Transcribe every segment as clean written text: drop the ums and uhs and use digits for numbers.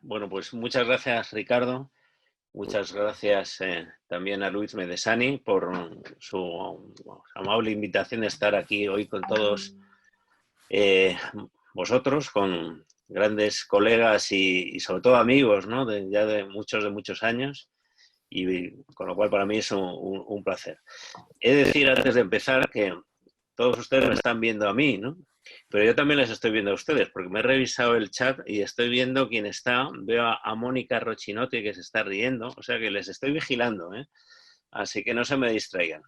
Bueno, pues muchas gracias, Ricardo. Muchas gracias también a Luis Medesani por su amable invitación de estar aquí hoy con todos vosotros, con grandes colegas y sobre todo amigos, ¿no? Ya de muchos años, y con lo cual para mí es un placer. He de decir antes de empezar que todos ustedes me están viendo a mí, ¿no? Pero yo también les estoy viendo a ustedes, porque me he revisado el chat y estoy viendo quién está. Veo a Mónica Rochinotti que se está riendo, o sea que les estoy vigilando, ¿eh? Así que no se me distraigan.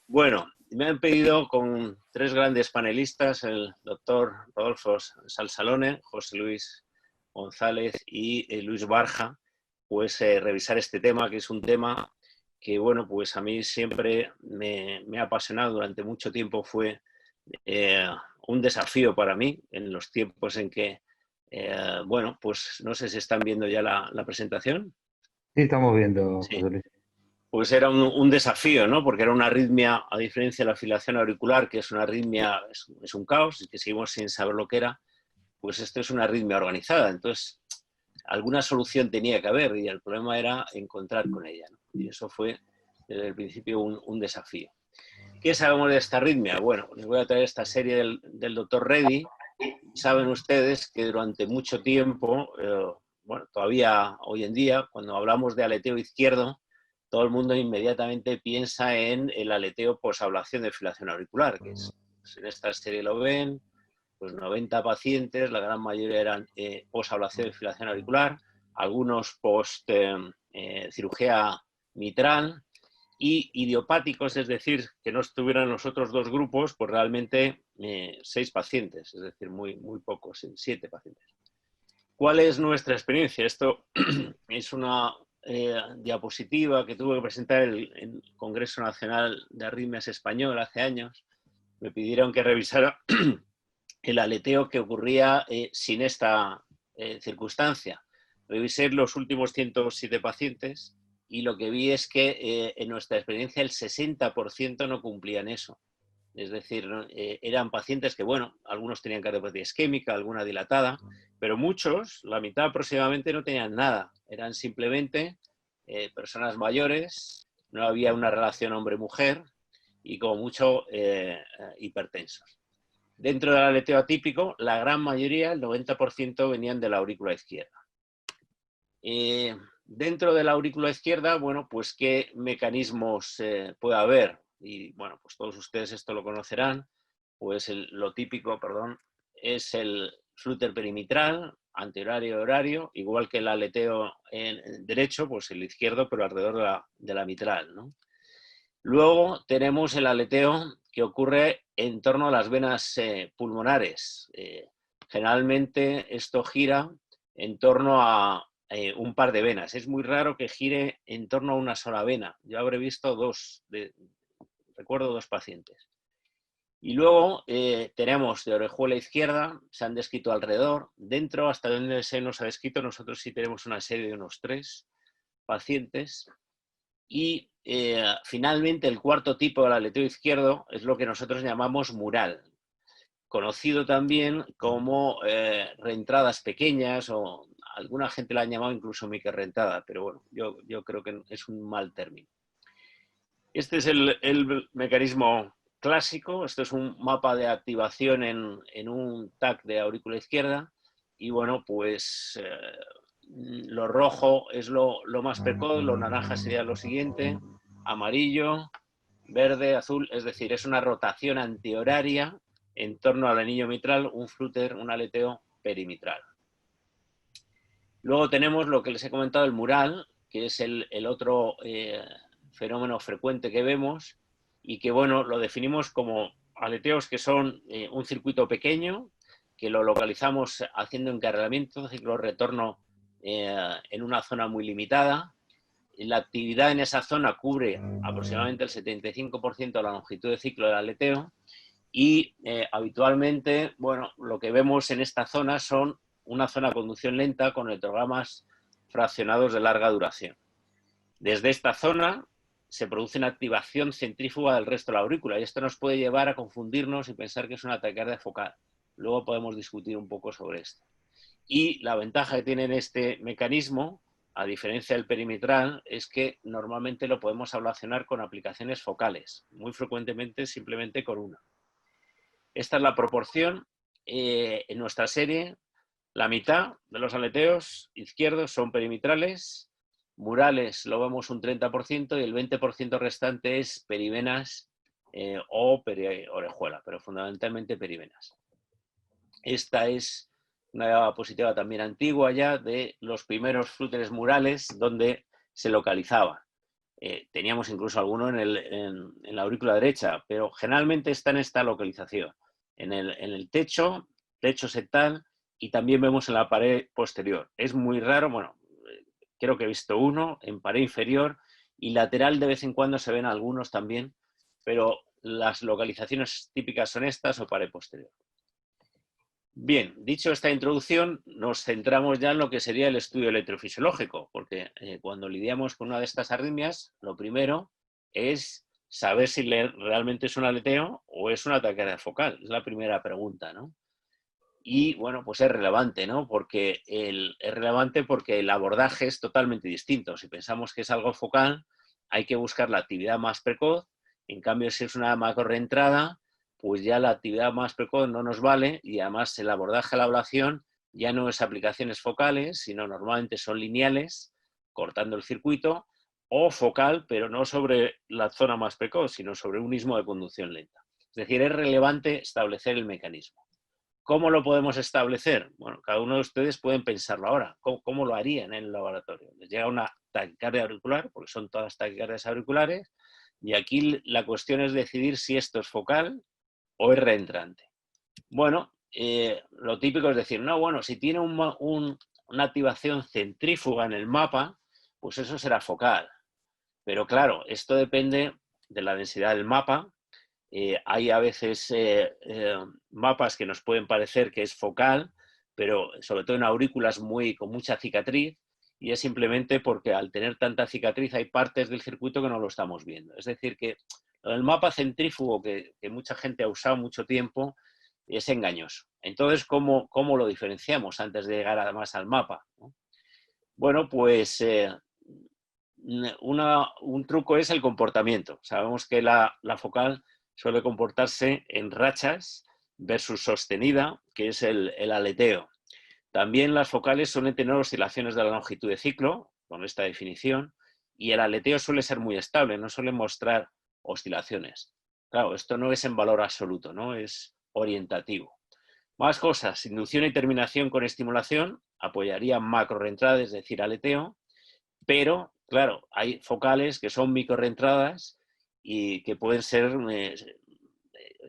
Bueno, me han pedido con tres grandes panelistas, el doctor Rodolfo Salsalone, José Luis González y Luis Barja, pues revisar este tema, que es un tema que, bueno, pues a mí siempre me ha apasionado durante mucho tiempo. Fue un desafío para mí en los tiempos en que, bueno, pues no sé si están viendo ya la presentación. Sí, estamos viendo, Sí. José Luis. Pues era un desafío, ¿no? Porque era una arritmia, a diferencia de la fibrilación auricular, que es una arritmia, es un caos, y que seguimos sin saber lo que era, pues esto es una arritmia organizada. Entonces, alguna solución tenía que haber y el problema era encontrar con ella, ¿no? Y eso fue desde el principio un desafío. ¿Qué sabemos de esta arritmia? Bueno, les voy a traer esta serie del doctor Reddy. Saben ustedes que durante mucho tiempo, bueno, todavía hoy en día, cuando hablamos de aleteo izquierdo, todo el mundo inmediatamente piensa en el aleteo posablación de fibrilación auricular, que es, pues en esta serie lo ven, pues 90 pacientes, la gran mayoría eran posablación de fibrilación auricular, algunos post cirugía mitral, y idiopáticos, es decir, que no estuvieran los otros dos grupos, pues realmente 6 pacientes, es decir, muy pocos, 7 pacientes. ¿Cuál es nuestra experiencia? Esto es una diapositiva que tuve que presentar en el Congreso Nacional de Arritmias Español hace años. Me pidieron que revisara el aleteo que ocurría sin esta circunstancia. Revisé los últimos 107 pacientes y lo que vi es que en nuestra experiencia el 60% no cumplían eso. Es decir, eran pacientes que, bueno, algunos tenían cardiopatía isquémica, alguna dilatada, pero muchos, la mitad aproximadamente, no tenían nada. Eran simplemente personas mayores, no había una relación hombre-mujer y como mucho hipertensos. Dentro del aleteo atípico, la gran mayoría, el 90%, venían de la aurícula izquierda. Dentro de la aurícula izquierda, bueno, pues qué mecanismos puede haber. Y bueno, pues todos ustedes esto lo conocerán. Pues lo típico, perdón, es el flúter perimitral, antehorario, horario, igual que el aleteo en derecho, pues el izquierdo, pero alrededor de la mitral, ¿no? Luego tenemos el aleteo que ocurre en torno a las venas pulmonares. Generalmente esto gira en torno a un par de venas. Es muy raro que gire en torno a una sola vena. Yo habré visto recuerdo dos pacientes. Y luego tenemos de orejuela izquierda, se han descrito alrededor. Dentro, hasta donde se nos ha descrito, nosotros sí tenemos una serie de unos 3 pacientes. Y finalmente el cuarto tipo del aleteo izquierdo es lo que nosotros llamamos mural, conocido también como reentradas pequeñas, o alguna gente la ha llamado incluso microrreentrada, pero bueno, yo creo que es un mal término. Este es el mecanismo clásico. Esto es un mapa de activación en un TAC de aurícula izquierda y bueno, pues lo rojo es lo más precoz, lo naranja sería lo siguiente, amarillo, verde, azul, es decir, es una rotación antihoraria en torno al anillo mitral, un flúter, un aleteo perimitral. Luego tenemos lo que les he comentado, el mural, que es el otro fenómeno frecuente que vemos y que, bueno, lo definimos como aleteos que son un circuito pequeño, que lo localizamos haciendo encarrilamiento, ciclo-retorno en una zona muy limitada. La actividad en esa zona cubre aproximadamente el 75% de la longitud de ciclo del aleteo y habitualmente, bueno, lo que vemos en esta zona son una zona de conducción lenta con electrogramas fraccionados de larga duración. Desde esta zona se produce una activación centrífuga del resto de la aurícula y esto nos puede llevar a confundirnos y pensar que es una taquicardia focal. Luego podemos discutir un poco sobre esto. Y la ventaja que tiene este mecanismo, a diferencia del perimetral, es que normalmente lo podemos ablacionar con aplicaciones focales, muy frecuentemente simplemente con una. Esta es la proporción. En nuestra serie, la mitad de los aleteos izquierdos son perimetrales, murales lo vemos un 30% y el 20% restante es perivenas o orejuela, pero fundamentalmente perivenas. Esta es una diapositiva también antigua ya de los primeros flúteres murales donde se localizaba. Teníamos incluso alguno en la aurícula derecha, pero generalmente está en esta localización. En el techo septal, y también vemos en la pared posterior. Es muy raro, bueno, creo que he visto uno en pared inferior y lateral de vez en cuando se ven algunos también, pero las localizaciones típicas son estas o pared posterior. Bien, dicho esta introducción, nos centramos ya en lo que sería el estudio electrofisiológico, porque cuando lidiamos con una de estas arritmias, lo primero es saber si realmente es un aleteo o es una taquicardia focal. Es la primera pregunta, ¿no? Y bueno, pues es relevante, ¿no? Es relevante porque el abordaje es totalmente distinto. Si pensamos que es algo focal, hay que buscar la actividad más precoz. En cambio, si es una macro reentrada, pues ya la actividad más precoz no nos vale y además el abordaje a la ablación ya no es aplicaciones focales, sino normalmente son lineales, cortando el circuito, o focal, pero no sobre la zona más precoz, sino sobre un istmo de conducción lenta. Es decir, es relevante establecer el mecanismo. ¿Cómo lo podemos establecer? Bueno, cada uno de ustedes pueden pensarlo ahora. ¿Cómo lo harían en el laboratorio? Les llega una taquicardia auricular, porque son todas taquicardias auriculares, y aquí la cuestión es decidir si esto es focal o es reentrante. Bueno, lo típico es decir, no, bueno, si tiene una activación centrífuga en el mapa, pues eso será focal. Pero claro, esto depende de la densidad del mapa. Hay a veces mapas que nos pueden parecer que es focal, pero sobre todo en aurículas con mucha cicatriz, y es simplemente porque al tener tanta cicatriz hay partes del circuito que no lo estamos viendo. Es decir, que el mapa centrífugo que mucha gente ha usado mucho tiempo es engañoso. Entonces, ¿cómo lo diferenciamos antes de llegar además al mapa, ¿no? Bueno, pues un truco es el comportamiento. Sabemos que la focal suele comportarse en rachas versus sostenida, que es el aleteo. También las focales suelen tener oscilaciones de la longitud de ciclo, con esta definición, y el aleteo suele ser muy estable, no suele mostrar oscilaciones. Claro, esto no es en valor absoluto, ¿no? Es orientativo. Más cosas, inducción y terminación con estimulación, apoyaría macro reentrada, es decir, aleteo, pero, claro, hay focales que son microreentradas y que pueden ser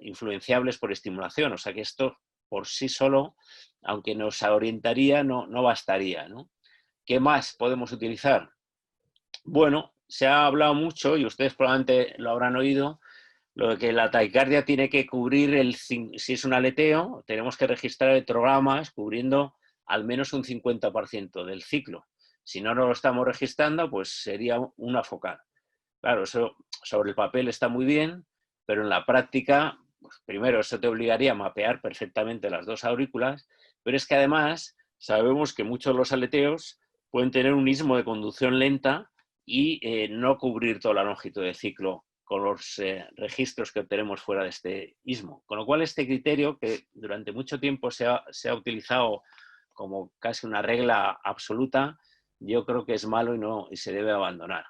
influenciables por estimulación. O sea que esto por sí solo, aunque nos orientaría, no bastaría, ¿no? ¿Qué más podemos utilizar? Bueno, se ha hablado mucho, y ustedes probablemente lo habrán oído, lo de que la taquicardia tiene que cubrir, si es un aleteo, tenemos que registrar electrogramas cubriendo al menos un 50% del ciclo. Si no lo estamos registrando, pues sería una focal. Claro, eso sobre el papel está muy bien, pero en la práctica, pues primero, eso te obligaría a mapear perfectamente las dos aurículas, pero es que además sabemos que muchos de los aleteos pueden tener un istmo de conducción lenta y no cubrir toda la longitud de ciclo con los registros que obtenemos fuera de este istmo. Con lo cual, este criterio, que durante mucho tiempo se ha utilizado como casi una regla absoluta, yo creo que es malo y se debe abandonar.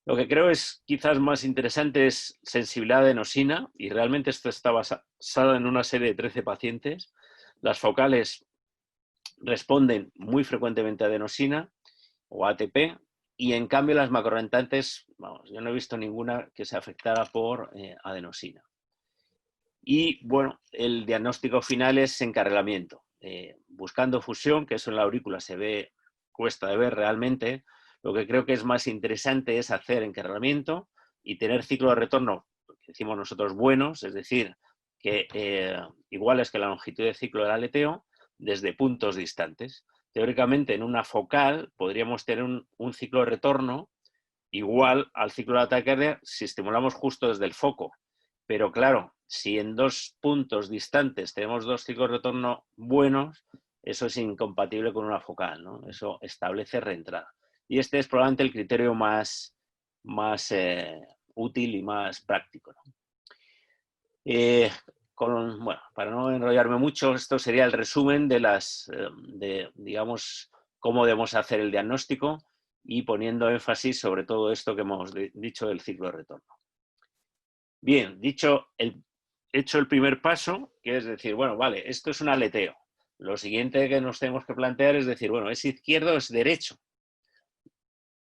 Lo que creo es quizás más interesante es sensibilidad a adenosina, y realmente esto está basado en una serie de 13 pacientes. Las focales responden muy frecuentemente a adenosina o ATP, y en cambio las macroreentantes, vamos, yo no he visto ninguna que se afectara por adenosina. Y bueno, el diagnóstico final es encarrilamiento. Buscando fusión, que eso en la aurícula cuesta de ver realmente, lo que creo que es más interesante es hacer encarrilamiento y tener ciclo de retorno, que decimos nosotros, buenos, es decir, que iguales que la longitud de ciclo del aleteo, desde puntos distantes. Teóricamente, en una focal podríamos tener un ciclo de retorno igual al ciclo de la taquicardia si estimulamos justo desde el foco. Pero claro, si en dos puntos distantes tenemos dos ciclos de retorno buenos, eso es incompatible con una focal, ¿no? Eso establece reentrada. Y este es probablemente el criterio más útil y más práctico, ¿no? Bueno, para no enrollarme mucho, esto sería el resumen de digamos, cómo debemos hacer el diagnóstico y poniendo énfasis sobre todo esto que hemos dicho del ciclo de retorno. Bien, hecho el primer paso, que es decir, bueno, vale, esto es un aleteo. Lo siguiente que nos tenemos que plantear es decir, bueno, ¿es izquierdo o es derecho?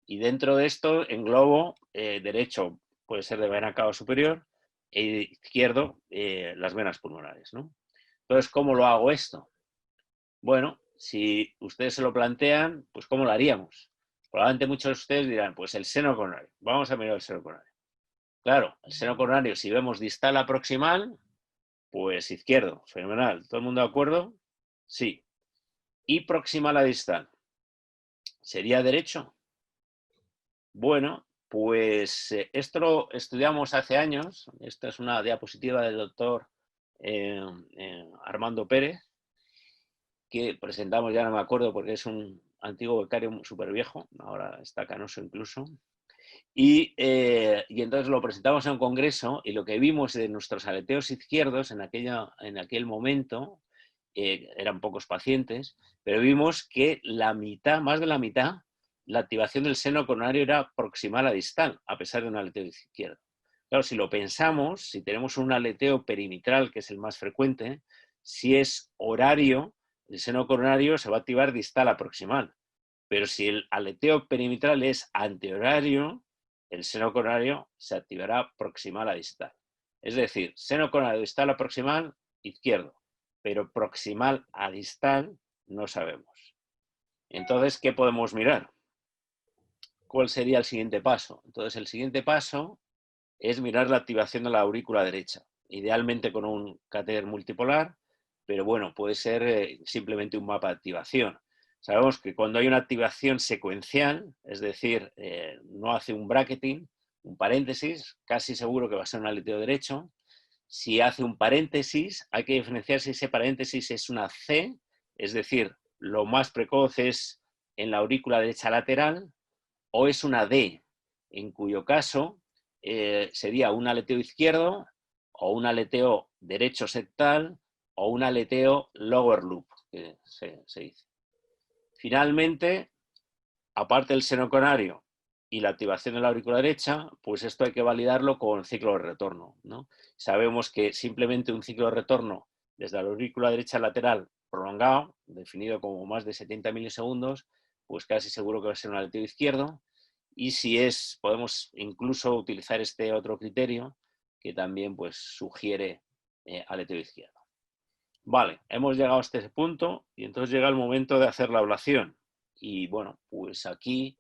Y dentro de esto englobo derecho, puede ser de vena cava superior, e izquierdo, las venas pulmonares, ¿no? Entonces, ¿cómo lo hago esto? Bueno, si ustedes se lo plantean, pues ¿cómo lo haríamos? Probablemente muchos de ustedes dirán, pues el seno coronario. Vamos a mirar el seno coronario. Claro, el seno coronario, si vemos distal a proximal, pues izquierdo, fenomenal. ¿Todo el mundo de acuerdo? Sí. Y proximal a distal, ¿sería derecho? Bueno, pues esto lo estudiamos hace años. Esta es una diapositiva del doctor Armando Pérez, que presentamos, ya no me acuerdo porque es un antiguo becario súper viejo, ahora está canoso incluso. Y entonces lo presentamos en un congreso y lo que vimos de nuestros aleteos izquierdos en aquel momento, eran pocos pacientes, pero vimos que la mitad, más de la mitad, la activación del seno coronario era proximal a distal, a pesar de un aleteo izquierdo. Claro, si lo pensamos, si tenemos un aleteo perimetral, que es el más frecuente, si es horario, el seno coronario se va a activar distal a proximal. Pero si el aleteo perimetral es antehorario, el seno coronario se activará proximal a distal. Es decir, seno coronario distal a proximal, izquierdo, pero proximal a distal no sabemos. Entonces, ¿qué podemos mirar? ¿Cuál sería el siguiente paso? Entonces, el siguiente paso es mirar la activación de la aurícula derecha, idealmente con un catéter multipolar, pero bueno, puede ser simplemente un mapa de activación. Sabemos que cuando hay una activación secuencial, es decir, no hace un bracketing, un paréntesis, casi seguro que va a ser un aleteo derecho. Si hace un paréntesis, hay que diferenciar si ese paréntesis es una C, es decir, lo más precoz es en la aurícula derecha lateral, o es una D, en cuyo caso sería un aleteo izquierdo o un aleteo derecho septal o un aleteo lower loop, que se dice. Finalmente, aparte del seno coronario y la activación de la aurícula derecha, pues esto hay que validarlo con ciclo de retorno, ¿no? Sabemos que simplemente un ciclo de retorno desde la aurícula derecha lateral prolongado, definido como más de 70 milisegundos, pues casi seguro que va a ser un aleteo izquierdo. Y si podemos incluso utilizar este otro criterio que también pues sugiere aleteo izquierdo. Vale, hemos llegado hasta ese punto y entonces llega el momento de hacer la ablación. Y bueno, pues aquí,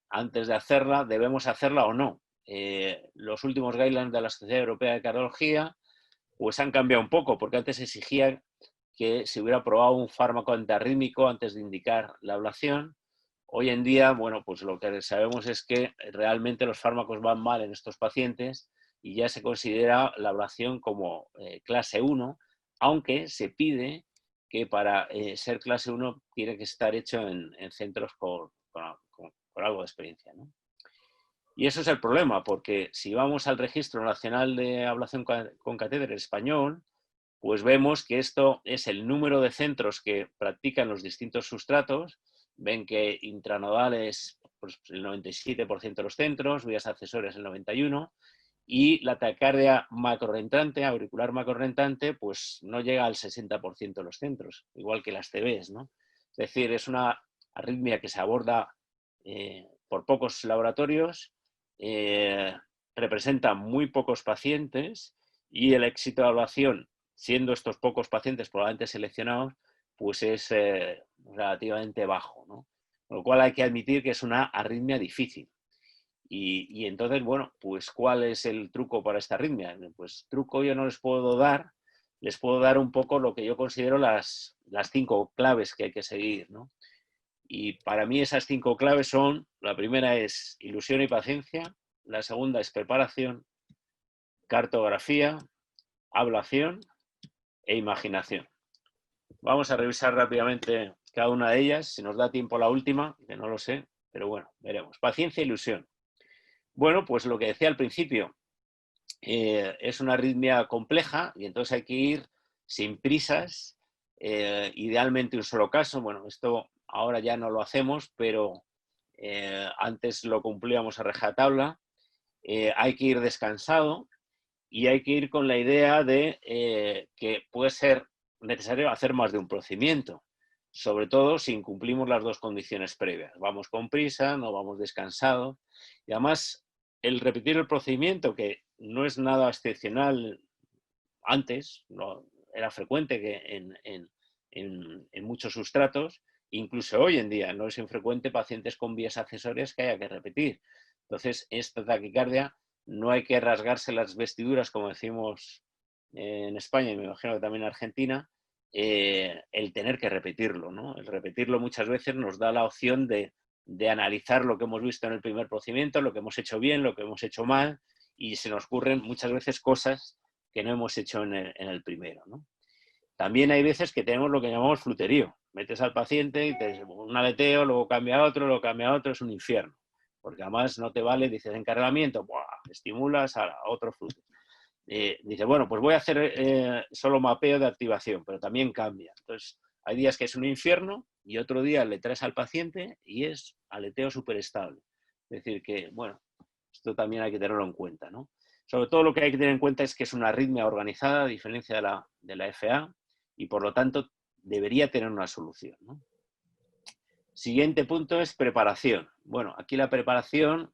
antes de hacerla, ¿debemos hacerla o no? Los últimos guidelines de la Sociedad Europea de Cardiología pues han cambiado un poco, porque antes exigían que se hubiera probado un fármaco antiarrítmico antes de indicar la ablación. Hoy en día, bueno, pues lo que sabemos es que realmente los fármacos van mal en estos pacientes y ya se considera la ablación como clase 1, aunque se pide que para ser clase 1 tiene que estar hecho en centros con algo de experiencia, ¿no? Y eso es el problema, porque si vamos al Registro Nacional de Ablación con Catéter español, pues vemos que esto es el número de centros que practican los distintos sustratos. Ven que intranodal es pues, el 97% de los centros, vías accesorias el 91%, y la taquicardia macrorrentante, auricular macrorrentante, pues no llega al 60% de los centros, igual que las TBs, ¿no? Es decir, es una arritmia que se aborda por pocos laboratorios, representa muy pocos pacientes y el éxito de ablación, siendo estos pocos pacientes probablemente seleccionados, pues es relativamente bajo, ¿no? Con lo cual hay que admitir que es una arritmia difícil. Y entonces, bueno, pues ¿cuál es el truco para esta arritmia? Pues truco yo no les puedo dar un poco lo que yo considero las 5 claves que hay que seguir, ¿no? Y para mí esas 5 claves son, la primera es ilusión y paciencia, la segunda es preparación, cartografía, ablación e imaginación. Vamos a revisar rápidamente cada una de ellas, si nos da tiempo la última, que no lo sé, pero bueno, veremos. Paciencia e ilusión. Bueno, pues lo que decía al principio, es una arritmia compleja y entonces hay que ir sin prisas, idealmente un solo caso. Bueno, esto ahora ya no lo hacemos, pero antes lo cumplíamos a rajatabla. Hay que ir descansado y hay que ir con la idea de que puede ser necesario hacer más de un procedimiento, sobre todo si incumplimos las dos condiciones previas. Vamos con prisa, no vamos descansados. Y además, el repetir el procedimiento, que no es nada excepcional antes, no, era frecuente que en muchos sustratos, incluso hoy en día no es infrecuente pacientes con vías accesorias que haya que repetir. Entonces, esta taquicardia no hay que rasgarse las vestiduras, como decimos en España y me imagino que también en Argentina, el tener que repetirlo, ¿no? El repetirlo muchas veces nos da la opción de analizar lo que hemos visto en el primer procedimiento, lo que hemos hecho bien, lo que hemos hecho mal, y se nos ocurren muchas veces cosas que no hemos hecho en el primero, ¿no? También hay veces que tenemos lo que llamamos fluterío. Metes al paciente y te un aleteo, luego cambia a otro, luego cambia a otro, es un infierno. Porque además no te vale, dices encarrilamiento, ¡buah!, estimulas a otro flute. Dice, bueno, pues voy a hacer solo mapeo de activación, pero también cambia. Entonces, hay días que es un infierno y otro día le traes al paciente y es aleteo súper estable. Es decir, que, bueno, esto también hay que tenerlo en cuenta, ¿no? Sobre todo lo que hay que tener en cuenta es que es una arritmia organizada, a diferencia de la FA, y por lo tanto debería tener una solución, ¿no? Siguiente punto es preparación. Bueno, aquí la preparación,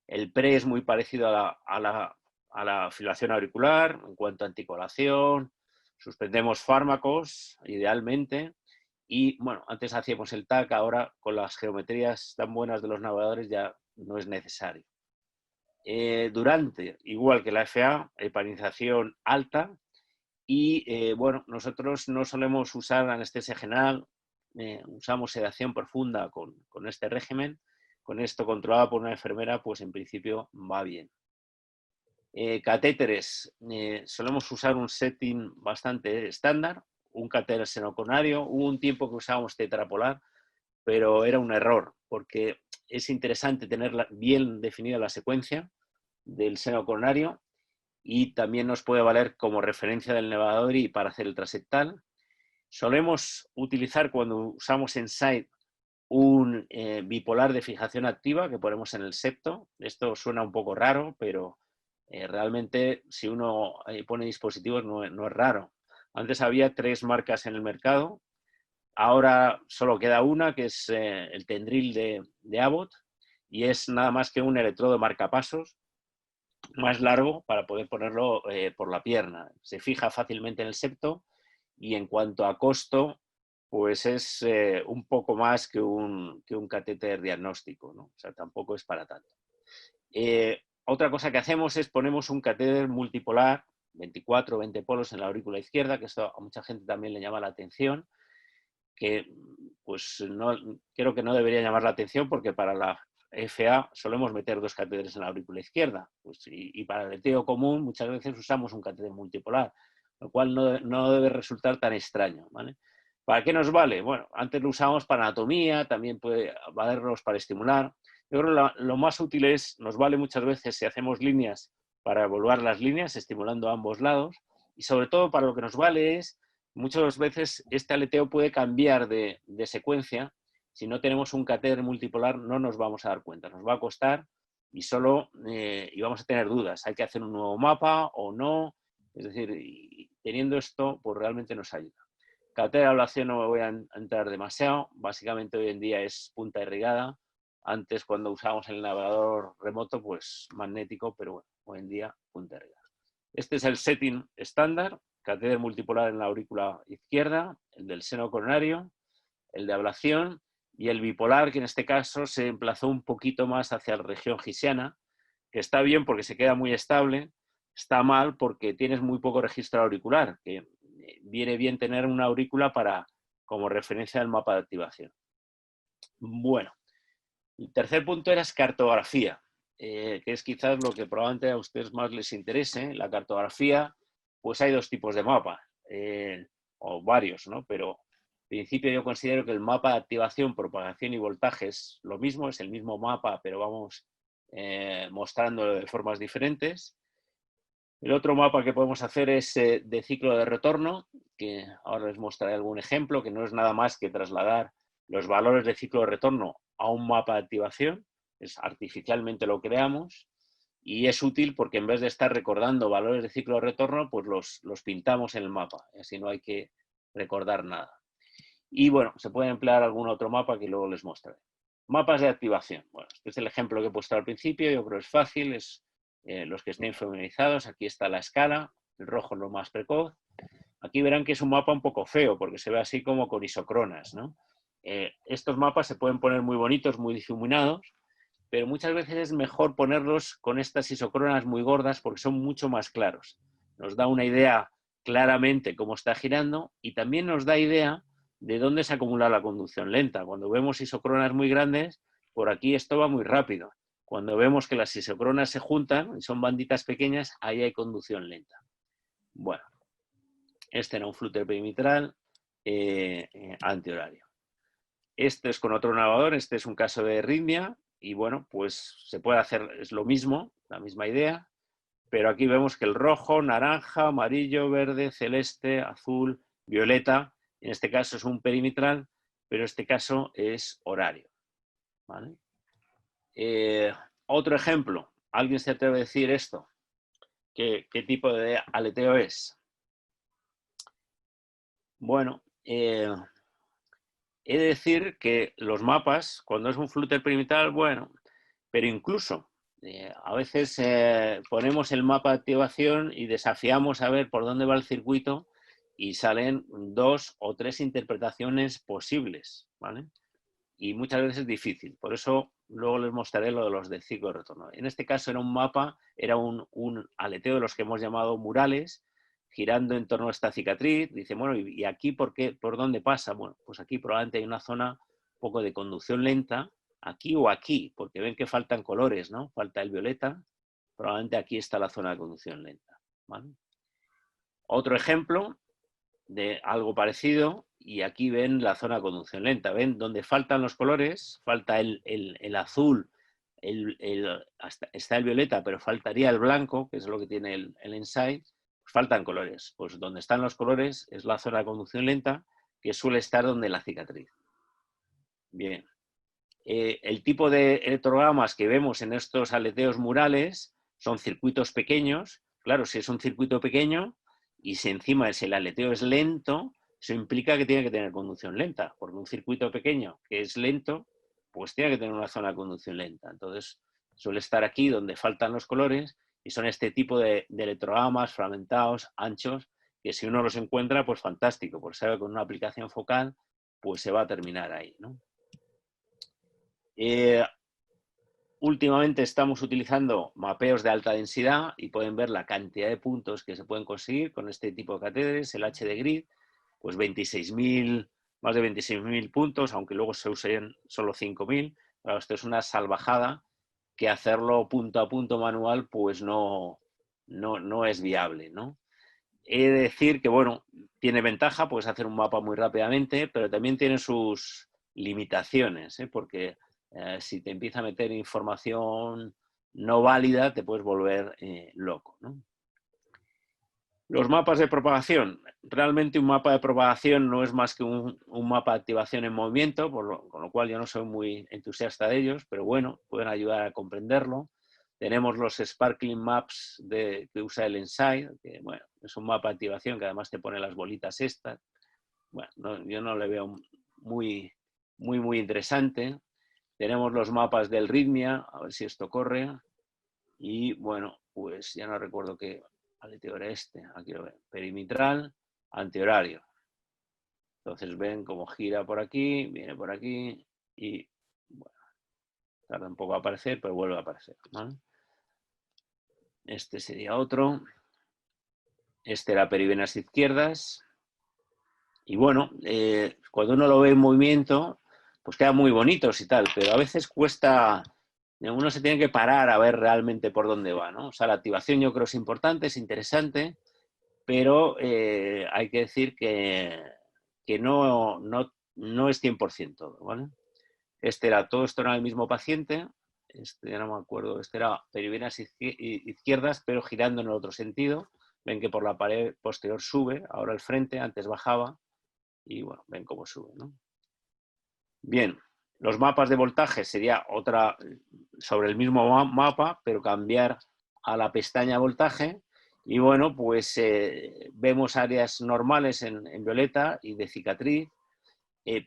el pre es muy parecido a la fibrilación auricular en cuanto a anticoagulación, suspendemos fármacos idealmente y bueno, antes hacíamos el TAC, ahora con las geometrías tan buenas de los navegadores ya no es necesario. Durante, igual que la FA, heparinización alta y bueno, nosotros no solemos usar anestesia general, usamos sedación profunda con este régimen. Con esto controlado por una enfermera, pues en principio va bien. Catéteres, solemos usar un setting bastante estándar, un catéter senoconario. Hubo un tiempo que usábamos tetrapolar, pero era un error, porque es interesante tener bien definida la secuencia del seno coronario y también nos puede valer como referencia del Nevadori y para hacer el transeptal. Solemos utilizar cuando usamos en site un bipolar de fijación activa que ponemos en el septo. Esto suena un poco raro, pero realmente si uno pone dispositivos no es raro. Antes había 3 marcas en el mercado, ahora solo queda una, que es el Tendril de Abbott, y es nada más que un electrodo marcapasos más largo para poder ponerlo por la pierna. Se fija fácilmente en el septo y en cuanto a costo, pues es un poco más que un catéter diagnóstico, ¿no? O sea, tampoco es para tanto. Otra cosa que hacemos es ponemos un catéter multipolar, 24 o 20 polos en la aurícula izquierda, que esto a mucha gente también le llama la atención, que pues no, creo que no debería llamar la atención porque para la FA solemos meter 2 catéteres en la aurícula izquierda, pues, y para el eteo común muchas veces usamos un catéter multipolar, lo cual no debe resultar tan extraño, ¿vale? ¿Para qué nos vale? Bueno, antes lo usábamos para anatomía, también puede valernos para estimular. Yo creo que lo más útil es, nos vale muchas veces si hacemos líneas para evaluar las líneas, estimulando a ambos lados, y sobre todo para lo que nos vale es, muchas veces este aleteo puede cambiar de secuencia. Si no tenemos un catéter multipolar no nos vamos a dar cuenta, nos va a costar y y vamos a tener dudas. Hay que hacer un nuevo mapa o no. Es decir, teniendo esto, pues realmente nos ayuda. Catéter de ablación no me voy a entrar demasiado. Básicamente hoy en día es punta irrigada. Antes, cuando usábamos el navegador remoto, pues magnético, pero bueno, hoy en día punta irrigada. Este es el setting estándar, catéter multipolar en la aurícula izquierda, el del seno coronario, el de ablación y el bipolar, que en este caso se emplazó un poquito más hacia la región gisiana, que está bien porque se queda muy estable, está mal porque tienes muy poco registro auricular, que viene bien tener una aurícula como referencia del mapa de activación. Bueno, el tercer punto era cartografía, que es quizás lo que probablemente a ustedes más les interese. La cartografía, pues hay 2 tipos de mapas, o varios, ¿no? Pero principio yo considero que el mapa de activación, propagación y voltaje es lo mismo, es el mismo mapa, pero vamos mostrándolo de formas diferentes. El otro mapa que podemos hacer es de ciclo de retorno, que ahora les mostraré algún ejemplo, que no es nada más que trasladar los valores de ciclo de retorno a un mapa de activación, artificialmente lo creamos, y es útil porque en vez de estar recordando valores de ciclo de retorno, pues los pintamos en el mapa, así no hay que recordar nada. Y bueno, se puede emplear algún otro mapa que luego les mostraré. Mapas de activación. Bueno, este es el ejemplo que he puesto al principio, yo creo que es fácil, es los que estén familiarizados. Aquí está la escala, el rojo es lo más precoz. Aquí verán que es un mapa un poco feo, porque se ve así como con isocronas, ¿no? Estos mapas se pueden poner muy bonitos, muy difuminados, pero muchas veces es mejor ponerlos con estas isocronas muy gordas porque son mucho más claros. Nos da una idea claramente cómo está girando y también nos da idea de dónde se acumula la conducción lenta. Cuando vemos isocronas muy grandes, por aquí esto va muy rápido. Cuando vemos que las isocronas se juntan y son banditas pequeñas, ahí hay conducción lenta. Bueno, este era un flúter perimetral antihorario. Este es con otro navegador, este es un caso de arritmia y bueno, pues se puede hacer, es lo mismo, la misma idea, pero aquí vemos que el rojo, naranja, amarillo, verde, celeste, azul, violeta, en este caso es un perimetral, pero en este caso es horario. ¿Vale? Otro ejemplo, ¿alguien se atreve a decir esto? ¿Qué tipo de aleteo es? Bueno, he de decir que los mapas, cuando es un flúter perimetral, bueno, pero incluso a veces ponemos el mapa de activación y desafiamos a ver por dónde va el circuito y salen 2 o 3 interpretaciones posibles, ¿vale? Y muchas veces es difícil. Por eso luego les mostraré lo de los de ciclo de retorno. En este caso era un mapa, era un aleteo de los que hemos llamado murales, girando en torno a esta cicatriz. Dice, bueno, ¿y aquí por dónde pasa? Bueno, pues aquí probablemente hay una zona un poco de conducción lenta, aquí o aquí, porque ven que faltan colores, ¿no? Falta el violeta, probablemente aquí está la zona de conducción lenta, ¿vale? Otro ejemplo de algo parecido, y aquí ven la zona de conducción lenta, ven donde faltan los colores, falta el azul, está el violeta, pero faltaría el blanco, que es lo que tiene el Insight, faltan colores, pues donde están los colores es la zona de conducción lenta, que suele estar donde la cicatriz. Bien. El tipo de electrogramas que vemos en estos aleteos murales son circuitos pequeños. Claro, si es un circuito pequeño y si encima el aleteo es lento, eso implica que tiene que tener conducción lenta, porque un circuito pequeño que es lento, pues tiene que tener una zona de conducción lenta. Entonces, suele estar aquí donde faltan los colores y son este tipo de electrogramas fragmentados, anchos, que si uno los encuentra, pues fantástico, porque sabe que con una aplicación focal, pues se va a terminar ahí, ¿no? Últimamente estamos utilizando mapeos de alta densidad y pueden ver la cantidad de puntos que se pueden conseguir con este tipo de catéteres, el HD Grid, pues 26.000, más de 26.000 puntos, aunque luego se usen solo 5.000. Claro, esto es una salvajada que hacerlo punto a punto manual pues no es viable, ¿no? He de decir que, bueno, tiene ventaja, puedes hacer un mapa muy rápidamente, pero también tiene sus limitaciones, porque si te empieza a meter información no válida, te puedes volver loco, ¿no? Los mapas de propagación. Realmente un mapa de propagación no es más que un mapa de activación en movimiento, con lo cual yo no soy muy entusiasta de ellos, pero bueno, pueden ayudar a comprenderlo. Tenemos los Sparkling Maps que usa el Insight, que bueno, es un mapa de activación que además te pone las bolitas estas. Bueno, yo no le veo muy interesante. Tenemos los mapas del Rhythmia, a ver si esto corre. Y bueno, pues ya no recuerdo qué aleteo era este. Aquí lo ven. Perimetral, antihorario. Entonces ven cómo gira por aquí, viene por aquí y bueno, tarda un poco a aparecer, pero vuelve a aparecer, ¿vale? Este sería otro. Este era perivenas izquierdas. Y bueno, cuando uno lo ve en movimiento, pues quedan muy bonitos y tal, pero a veces cuesta, uno se tiene que parar a ver realmente por dónde va, ¿no? O sea, la activación yo creo es importante, es interesante, pero hay que decir que que no es 100% todo, ¿vale? Todo esto era el mismo paciente, ya no me acuerdo, era perivenas izquierdas, pero girando en el otro sentido. Ven que por la pared posterior sube, ahora el frente, antes bajaba, y bueno, ven cómo sube, ¿no? Bien, los mapas de voltaje sería otra, sobre el mismo mapa, pero cambiar a la pestaña voltaje, y bueno, pues vemos áreas normales en violeta y de cicatriz,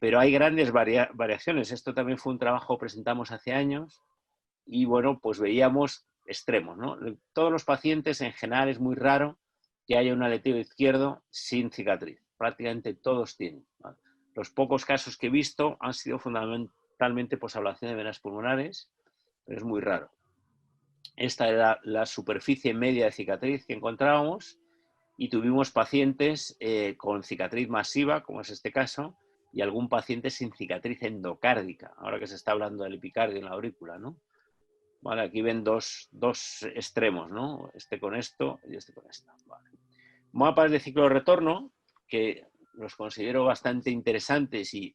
pero hay grandes variaciones. Esto también fue un trabajo que presentamos hace años, y bueno, pues veíamos extremos, ¿no? Todos los pacientes en general es muy raro que haya un aleteo izquierdo sin cicatriz, prácticamente todos tienen, ¿vale? Los pocos casos que he visto han sido fundamentalmente ablación de venas pulmonares, pero es muy raro. Esta era la superficie media de cicatriz que encontrábamos, y tuvimos pacientes con cicatriz masiva, como es este caso, y algún paciente sin cicatriz endocárdica, ahora que se está hablando del epicardio en la aurícula, ¿no? Vale, aquí ven dos extremos, ¿no? Este con esto y este con esto. Vale. Mapas de ciclo de retorno, que los considero bastante interesantes y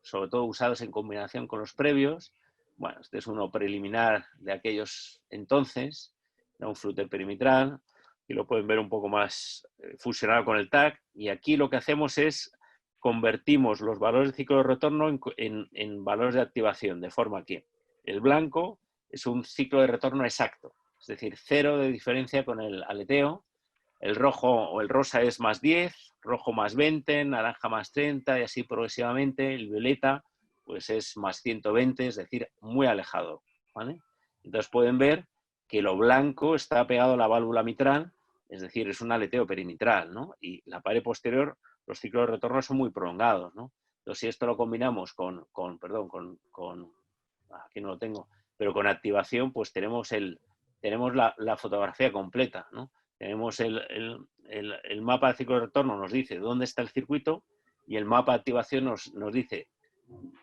sobre todo usados en combinación con los previos. Bueno, este es uno preliminar de aquellos entonces, era un flúter perimetral, y lo pueden ver un poco más fusionado con el TAC, y aquí lo que hacemos es convertimos los valores de ciclo de retorno en valores de activación, de forma que el blanco es un ciclo de retorno exacto, es decir, 0 de diferencia con el aleteo. El rojo o el rosa es más 10, rojo más 20, naranja más 30 y así progresivamente. El violeta pues es más 120, es decir, muy alejado, ¿vale? Entonces pueden ver que lo blanco está pegado a la válvula mitral, es decir, es un aleteo perimitral, ¿no? Y la pared posterior, los ciclos de retorno son muy prolongados, ¿no? Entonces, si esto lo combinamos aquí no lo tengo, pero con activación, pues tenemos la fotografía completa, ¿no? Tenemos el mapa de ciclo de retorno, nos dice dónde está el circuito, y el mapa de activación nos dice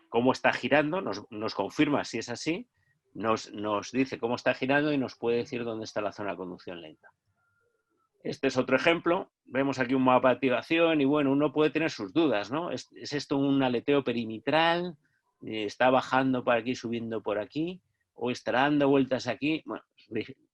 cómo está girando, nos confirma si es así, nos dice cómo está girando y nos puede decir dónde está la zona de conducción lenta. Este es otro ejemplo. Vemos aquí un mapa de activación y bueno, uno puede tener sus dudas, ¿no? ¿Es esto un aleteo perimetral? ¿Está bajando por aquí, subiendo por aquí? ¿O estará dando vueltas aquí? Bueno,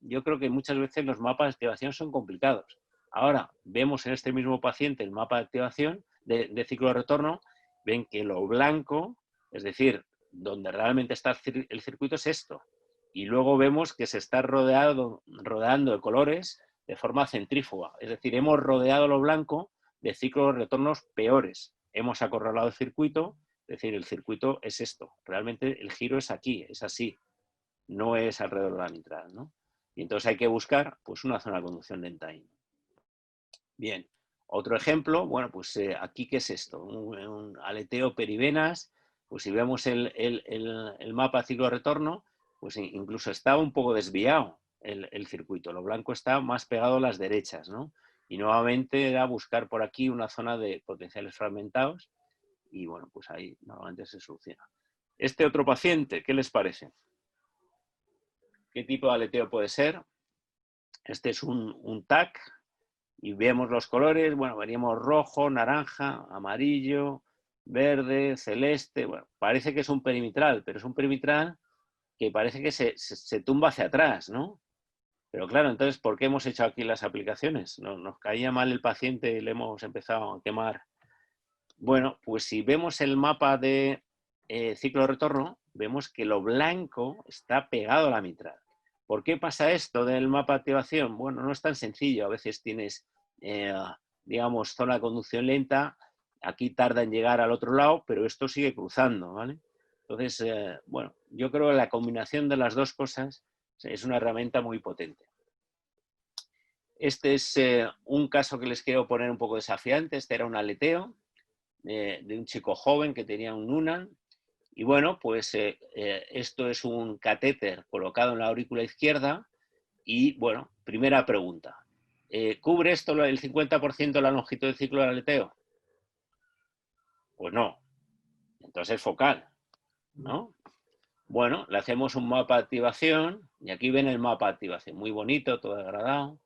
yo creo que muchas veces los mapas de activación son complicados. Ahora, vemos en este mismo paciente el mapa de activación de ciclo de retorno, ven que lo blanco, es decir, donde realmente está el circuito es esto. Y luego vemos que se está rodeando de colores de forma centrífuga. Es decir, hemos rodeado lo blanco de ciclos de retornos peores. Hemos acorralado el circuito, es decir, el circuito es esto. Realmente el giro es aquí, es así. No es alrededor de la mitral, ¿no? Y entonces hay que buscar pues, una zona de conducción lenta ahí. Bien, otro ejemplo, bueno, pues aquí, ¿qué es esto? Un aleteo perivenas, pues si vemos el mapa de ciclo de retorno, pues incluso está un poco desviado el circuito. Lo blanco está más pegado a las derechas, ¿no? Y nuevamente era buscar por aquí una zona de potenciales fragmentados, y bueno, pues ahí normalmente se soluciona. Este otro paciente, ¿qué les parece? ¿Qué tipo de aleteo puede ser? Este es un TAC, y vemos los colores, bueno, veríamos rojo, naranja, amarillo, verde, celeste. Bueno, parece que es un perimetral, pero es un perimetral que parece que se tumba hacia atrás, ¿no? Pero claro, entonces, ¿por qué hemos hecho aquí las aplicaciones? Nos caía mal el paciente y le hemos empezado a quemar. Bueno, pues si vemos el mapa de ciclo de retorno, vemos que lo blanco está pegado a la mitral. ¿Por qué pasa esto del mapa de activación? Bueno, no es tan sencillo. A veces tienes, digamos, zona de conducción lenta, aquí tarda en llegar al otro lado, pero esto sigue cruzando, ¿vale? Entonces, bueno, yo creo que la combinación de las dos cosas es una herramienta muy potente. Este es un caso que les quiero poner un poco desafiante. Este era un aleteo de un chico joven que tenía un Noonan. Y bueno, pues esto es un catéter colocado en la aurícula izquierda. Y bueno, primera pregunta. ¿Cubre esto el 50% de la longitud del ciclo del aleteo? Pues no. Entonces es focal, ¿no? Bueno, le hacemos un mapa de activación, y aquí ven el mapa de activación, muy bonito, todo degradado.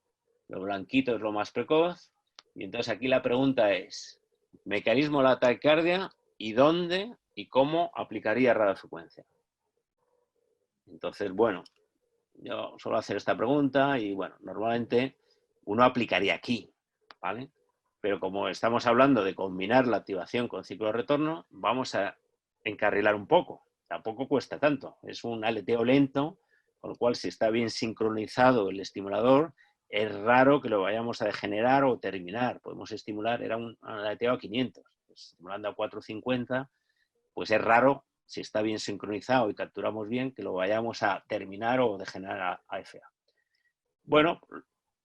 Lo blanquito es lo más precoz. Y entonces aquí la pregunta es, mecanismo de la taquicardia y dónde y cómo aplicaría radiofrecuencia. Entonces, bueno, yo suelo hacer esta pregunta y, bueno, normalmente uno aplicaría aquí, ¿vale? Pero como estamos hablando de combinar la activación con ciclo de retorno, vamos a encarrilar un poco. Tampoco cuesta tanto. Es un aleteo lento, con lo cual si está bien sincronizado el estimulador, es raro que lo vayamos a degenerar o terminar. Podemos estimular, era un aleteo a 500, pues, estimulando a 450, pues es raro, si está bien sincronizado y capturamos bien, que lo vayamos a terminar o degenerar a FA. Bueno,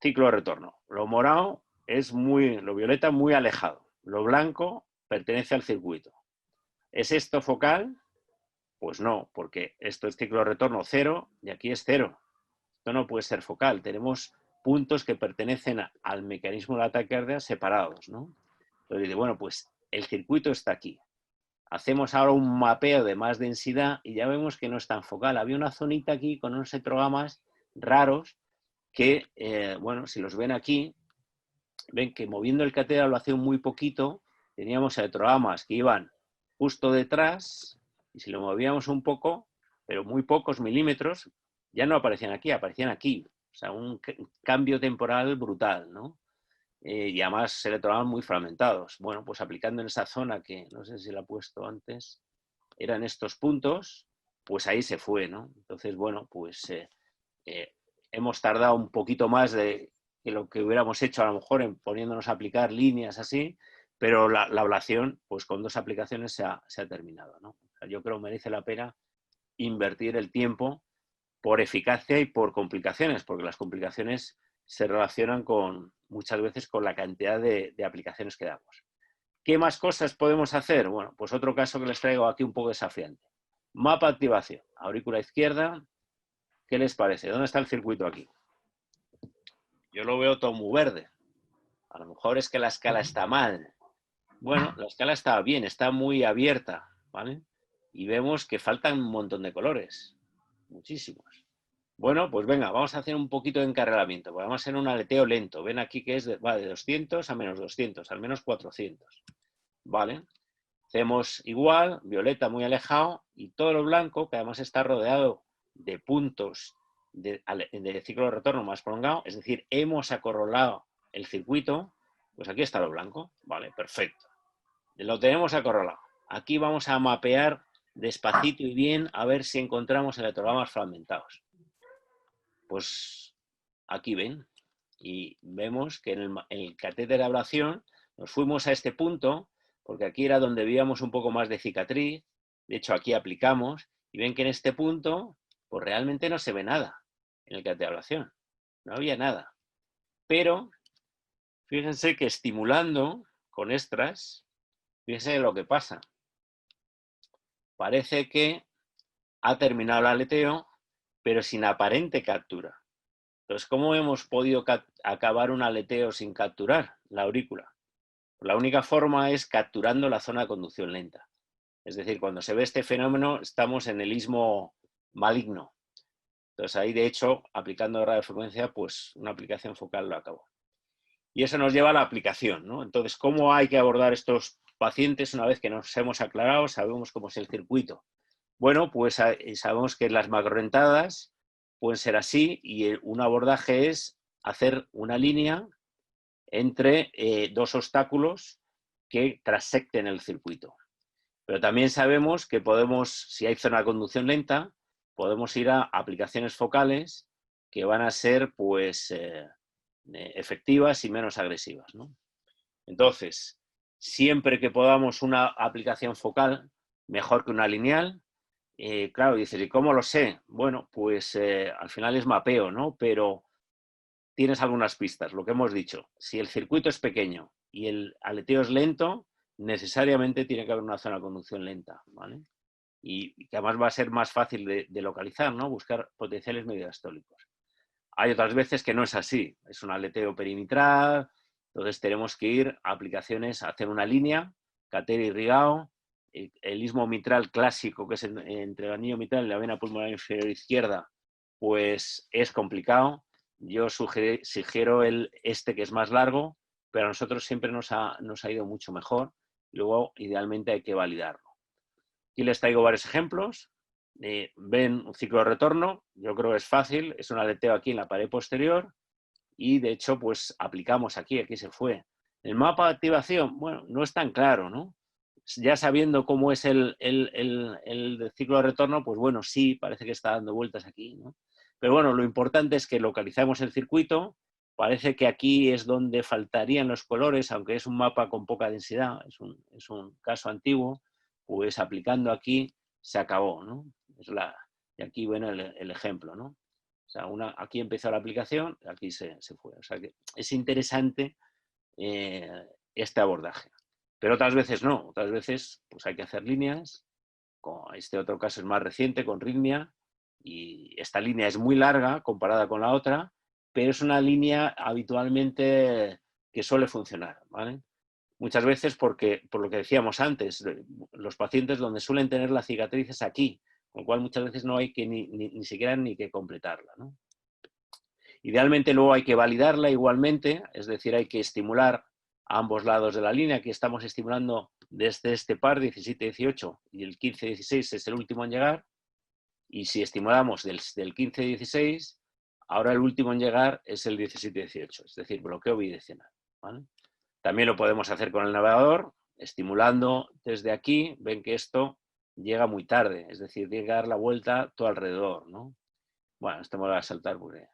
ciclo de retorno. Lo morado es lo violeta muy alejado. Lo blanco pertenece al circuito. ¿Es esto focal? Pues no, porque esto es ciclo de retorno 0 y aquí es 0. Esto no puede ser focal. Tenemos puntos que pertenecen al mecanismo de la taquicardia separados, ¿no? Entonces dice, bueno, pues el circuito está aquí. Hacemos ahora un mapeo de más densidad y ya vemos que no es tan focal. Había una zonita aquí con unos heterogamas raros que, bueno, si los ven aquí, ven que moviendo el catéter lo hacía muy poquito, teníamos heterogamas que iban justo detrás y si lo movíamos un poco, pero muy pocos milímetros, ya no aparecían aquí, aparecían aquí. O sea, un cambio temporal brutal, ¿no? Y además electrogamas muy fragmentados. Bueno, pues aplicando en esa zona que no sé si la he puesto antes, eran estos puntos, pues ahí se fue, ¿no? Entonces, bueno, pues hemos tardado un poquito más de lo que hubiéramos hecho a lo mejor en poniéndonos a aplicar líneas así, pero la ablación, pues con 2 aplicaciones se ha terminado, ¿no? O sea, yo creo que merece la pena invertir el tiempo por eficacia y por complicaciones, porque las complicaciones se relacionan muchas veces con la cantidad de aplicaciones que damos. ¿Qué más cosas podemos hacer? Bueno, pues otro caso que les traigo aquí un poco desafiante. Mapa de activación, aurícula izquierda. ¿Qué les parece? ¿Dónde está el circuito aquí? Yo lo veo todo muy verde. A lo mejor es que la escala está mal. Bueno, la escala está bien, está muy abierta, ¿vale? Y vemos que faltan un montón de colores, muchísimos. Bueno, pues venga, vamos a hacer un poquito de encarrilamiento. Vamos a hacer un aleteo lento. Ven aquí que va de 200 a menos 200, al menos 400. ¿Vale? Hacemos igual, violeta muy alejado y todo lo blanco, que además está rodeado de puntos de ciclo de retorno más prolongado, es decir, hemos acorralado el circuito, pues aquí está lo blanco. Vale, perfecto. Lo tenemos acorralado. Aquí vamos a mapear despacito y bien a ver si encontramos electrogramas fragmentados. Pues aquí ven, y vemos que en el catéter de ablación nos fuimos a este punto, porque aquí era donde veíamos un poco más de cicatriz, de hecho aquí aplicamos, y ven que en este punto, pues realmente no se ve nada en el catéter de ablación, no había nada. Pero, fíjense que estimulando con extras, fíjense lo que pasa. Parece que ha terminado el aleteo, pero sin aparente captura. Entonces, ¿cómo hemos podido acabar un aleteo sin capturar la aurícula? La única forma es capturando la zona de conducción lenta. Es decir, cuando se ve este fenómeno, estamos en el istmo maligno. Entonces, ahí, de hecho, aplicando radiofrecuencia, pues una aplicación focal lo acabó. Y eso nos lleva a la aplicación, ¿no? Entonces, ¿cómo hay que abordar estos pacientes una vez que nos hemos aclarado, sabemos cómo es el circuito? Bueno, pues sabemos que las macrorentadas pueden ser así y un abordaje es hacer una línea entre 2 obstáculos que transecten el circuito. Pero también sabemos que podemos, si hay zona de conducción lenta, podemos ir a aplicaciones focales que van a ser pues efectivas y menos agresivas, ¿no? Entonces, siempre que podamos una aplicación focal, mejor que una lineal. Claro, dices, ¿y cómo lo sé? Bueno, pues al final es mapeo, ¿no? Pero tienes algunas pistas, lo que hemos dicho. Si el circuito es pequeño y el aleteo es lento, necesariamente tiene que haber una zona de conducción lenta, ¿vale? Y que además va a ser más fácil de localizar, ¿no? Buscar potenciales mediastólicos. Hay otras veces que no es así, es un aleteo perimetral, entonces tenemos que ir a aplicaciones, a hacer una línea, catéter irrigado, el istmo mitral clásico, que es entre el anillo mitral y la vena pulmonar inferior izquierda, pues es complicado. Yo sugiero este que es más largo, pero a nosotros siempre nos ha ido mucho mejor. Luego, idealmente, hay que validarlo. Aquí les traigo varios ejemplos. Ven un ciclo de retorno, yo creo que es fácil, es un aleteo aquí en la pared posterior y de hecho pues aplicamos aquí se fue. El mapa de activación, bueno, no es tan claro, ¿no? Ya sabiendo cómo es el ciclo de retorno, pues bueno, sí, parece que está dando vueltas aquí, ¿no? Pero bueno, lo importante es que localizamos el circuito, parece que aquí es donde faltarían los colores, aunque es un mapa con poca densidad, es un caso antiguo, pues aplicando aquí se acabó, ¿no? Y aquí viene el ejemplo, ¿no? O sea, aquí empezó la aplicación, aquí se fue. O sea que es interesante este abordaje. Pero otras veces no, otras veces pues hay que hacer líneas. Este otro caso es más reciente, con Rythmia, y esta línea es muy larga comparada con la otra, pero es una línea habitualmente que suele funcionar, ¿vale? Muchas veces porque, por lo que decíamos antes, los pacientes donde suelen tener la cicatriz es aquí, con lo cual muchas veces no hay que ni siquiera ni que completarla, ¿no? Idealmente luego hay que validarla igualmente, es decir, hay que estimular a ambos lados de la línea. Aquí estamos estimulando desde este par 17-18 y el 15-16 es el último en llegar. Y si estimulamos del 15-16, ahora el último en llegar es el 17-18, es decir, bloqueo bidireccional, ¿vale? También lo podemos hacer con el navegador, estimulando desde aquí. Ven que esto llega muy tarde, es decir, tiene que dar la vuelta todo alrededor, ¿no? Bueno, esto me lo voy a saltar porque...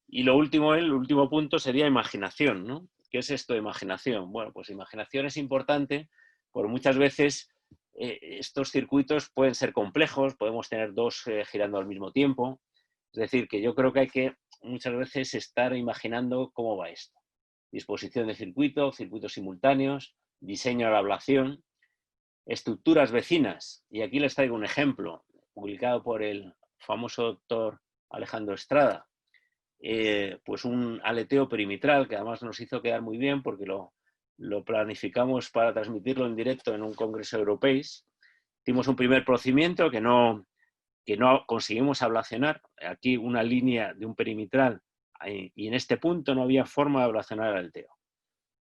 Y el último punto sería imaginación, ¿no? ¿Qué es esto de imaginación? Bueno, pues imaginación es importante porque muchas veces estos circuitos pueden ser complejos, podemos tener dos girando al mismo tiempo. Es decir, que yo creo que hay que muchas veces estar imaginando cómo va esto. Disposición de circuito, circuitos simultáneos, diseño de la ablación, estructuras vecinas. Y aquí les traigo un ejemplo publicado por el famoso doctor Alejandro Estrada. Pues un aleteo perimetral que además nos hizo quedar muy bien porque lo planificamos para transmitirlo en directo en un congreso europeo. Hicimos un primer procedimiento que no conseguimos ablacionar. Aquí una línea de un perimetral y en este punto no había forma de ablacionar el aleteo.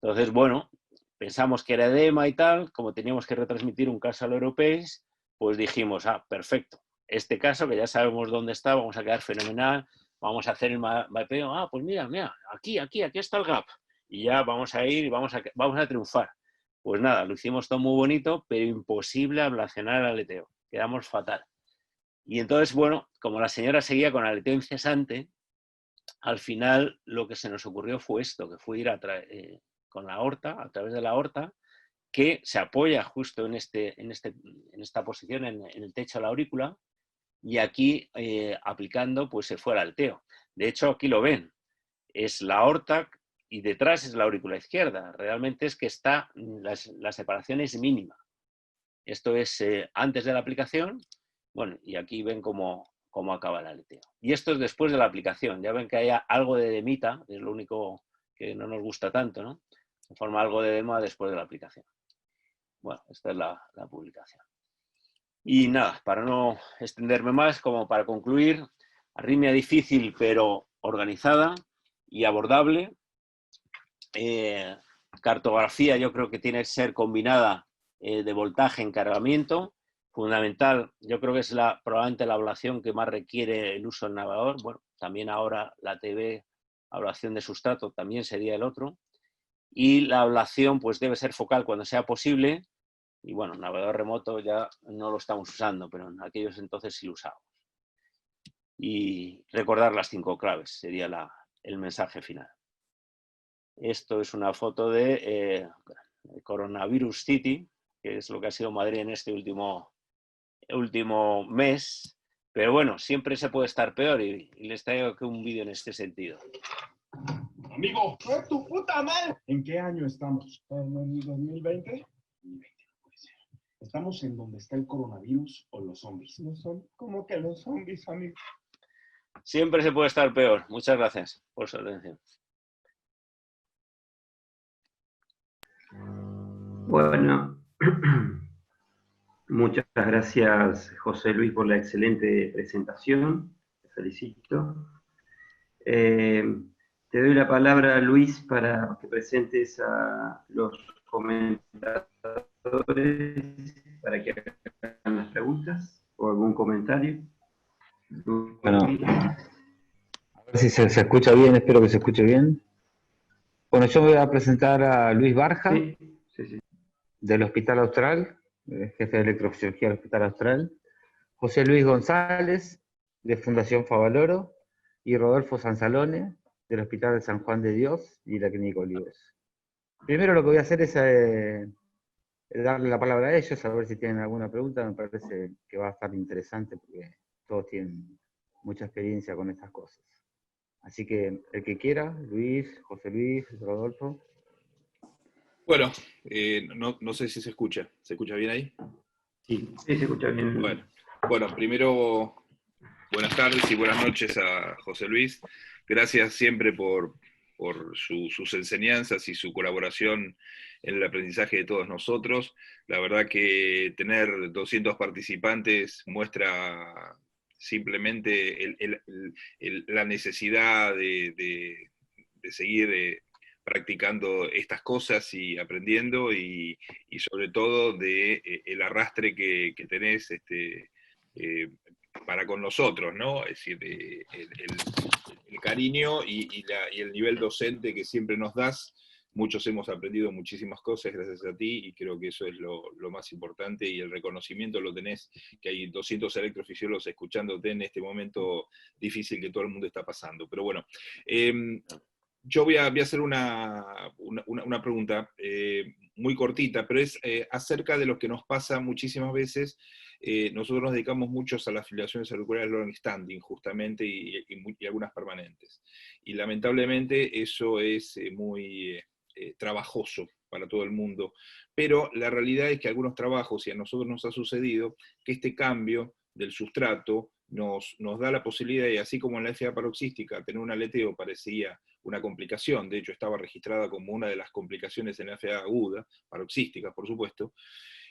Entonces, bueno, pensamos que era edema y tal, como teníamos que retransmitir un caso al europeo, pues dijimos, perfecto, este caso que ya sabemos dónde está, vamos a quedar fenomenal, vamos a hacer el mapeo, pues mira, aquí está el gap, y ya vamos a ir y vamos a triunfar. Pues nada, lo hicimos todo muy bonito, pero imposible ablacionar el aleteo, quedamos fatal. Y entonces, bueno, como la señora seguía con aleteo incesante, al final lo que se nos ocurrió fue esto, que fue ir con la aorta, a través de la aorta, que se apoya justo en esta posición, en el techo de la aurícula, y aquí aplicando, pues se fue el aleteo. De hecho, aquí lo ven, es la aorta y detrás es la aurícula izquierda. Realmente es que la separación es mínima. Esto es antes de la aplicación, bueno, y aquí ven cómo acaba el aleteo. Y esto es después de la aplicación. Ya ven que hay algo de edemita, es lo único que no nos gusta tanto, ¿no? Se forma algo de edema después de la aplicación. Bueno, esta es la publicación. Y nada, para no extenderme más, como para concluir, arritmia difícil pero organizada y abordable. Cartografía yo creo que tiene que ser combinada de voltaje, encargamiento. Fundamental, yo creo que es probablemente la ablación que más requiere el uso del navegador. Bueno, también ahora la TV, ablación de sustrato, también sería el otro. Y la ablación pues debe ser focal cuando sea posible. Y bueno, navegador remoto ya no lo estamos usando, pero en aquellos entonces sí lo usábamos. Y recordar las 5 claves sería el mensaje final. Esto es una foto de Coronavirus City, que es lo que ha sido Madrid en este último mes. Pero bueno, siempre se puede estar peor y les traigo aquí un vídeo en este sentido. Amigo, ¡por tu puta madre! ¿En qué año estamos? ¿En el 2020? 2020 no puede ser. ¿Estamos en donde está el coronavirus o los zombies? No son como que los zombies, amigo. Siempre se puede estar peor. Muchas gracias por su atención. Bueno, muchas gracias, José Luis, por la excelente presentación. Te felicito. Te doy la palabra, Luis, para que presentes a los comentadores, para que hagan las preguntas o algún comentario. Bueno, a ver si se escucha bien, espero que se escuche bien. Bueno, yo voy a presentar a Luis Barja, Sí, sí, sí. del Hospital Austral, jefe de electrofisiología del Hospital Austral, José Luis González, de Fundación Favaloro, y Rodolfo Sansalone, del Hospital de San Juan de Dios y la Clínica Olivos. Primero lo que voy a hacer es darle la palabra a ellos, a ver si tienen alguna pregunta. Me parece que va a estar interesante porque todos tienen mucha experiencia con estas cosas. Así que el que quiera, Luis, José Luis, Rodolfo. Bueno, no sé si se escucha. ¿Se escucha bien ahí? Sí, se escucha bien. Bueno, primero, buenas tardes y buenas noches a José Luis. Gracias siempre por sus enseñanzas y su colaboración en el aprendizaje de todos nosotros. La verdad que tener 200 participantes muestra simplemente la necesidad de seguir practicando estas cosas y aprendiendo y sobre todo el arrastre que tenés para con nosotros, ¿no? Es decir, el cariño y el nivel docente que siempre nos das. Muchos hemos aprendido muchísimas cosas gracias a ti y creo que eso es lo más importante y el reconocimiento lo tenés, que hay 200 electrofisiólogos escuchándote en este momento difícil que todo el mundo está pasando. Pero bueno, yo voy a hacer una pregunta muy cortita, pero es acerca de lo que nos pasa muchísimas veces. Nosotros nos dedicamos muchos a las afiliaciones auriculares long standing, justamente, y algunas permanentes. Y lamentablemente eso es muy trabajoso para todo el mundo. Pero la realidad es que algunos trabajos, y a nosotros nos ha sucedido, que este cambio del sustrato nos da la posibilidad, y así como en la FA paroxística, tener un aleteo parecía una complicación, de hecho estaba registrada como una de las complicaciones en la FA aguda, paroxística, por supuesto,